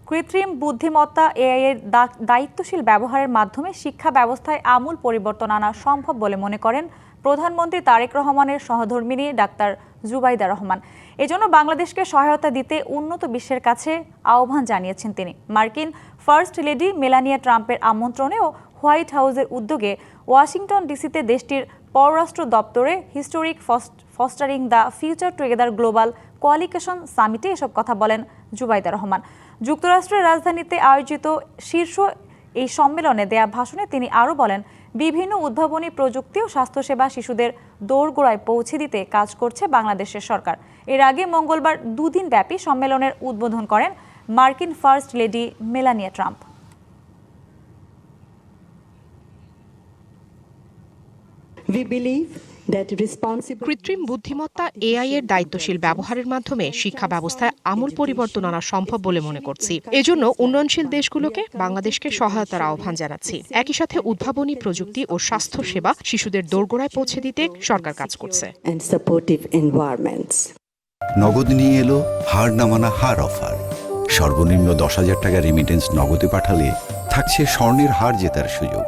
কৃত্রিম বুদ্ধিমত্তা এআই এর দায়িত্বশীল ব্যবহারের মাধ্যমে শিক্ষা ব্যবস্থায় আমূল পরিবর্তন আনা সম্ভব বলে মনে করেন প্রধানমন্ত্রী তারেক রহমানের সহধর্মিণী ডাক্তার জুবাইদা রহমান। এজন্য বাংলাদেশকে সহায়তা দিতে উন্নত বিশ্বের কাছে আহ্বান জানিয়েছেন তিনি। মার্কিন ফার্স্ট লেডি মেলানিয়া ট্রাম্পের আমন্ত্রণে ও হোয়াইট হাউসের উদ্যোগে ওয়াশিংটন ডিসিতে দেশটির পররাষ্ট্র দপ্তরে historic fostering the future together global coalition সামিটে এসব কথা বলেন জুবাইদা রহমান। যুক্তরাষ্ট্রের রাজধানীতে আয়োজিত শীর্ষ এই সম্মেলনে দেয়া ভাষণে তিনি আরও বলেন, বিভিন্ন উদ্ভাবনী প্রযুক্তি ও স্বাস্থ্যসেবা শিশুদের দোরগোড়ায় পৌঁছে দিতে কাজ করছে বাংলাদেশের সরকার। এর আগে মঙ্গলবার দুদিনব্যাপী সম্মেলনের উদ্বোধন করেন মার্কিন ফার্স্ট লেডি মেলানিয়া ট্রাম্প। কৃত্রিম বুদ্ধিমত্তা এআই এর দায়িত্বশীল ব্যবহারের মাধ্যমে শিক্ষা ব্যবস্থায় আমূল পরিবর্তন আনা সম্ভব বলে মনে করছি। এজন্য উন্নয়নশীল দেশগুলোকে বাংলাদেশকে সহায়তার আহ্বান জানাচ্ছি। একই সাথে উদ্ভাবনী প্রযুক্তি ও স্বাস্থ্য সেবা শিশুদের দোরগোড়ায় পৌঁছে দিতে সরকার কাজ করছে। নগদ নিয়ে এলো হার না মানা হার অফার। সর্বনিম্ন 10,000 টাকা রেমিটেন্স নগদে পাঠালে থাকছে স্বর্ণের হার জেতার সুযোগ।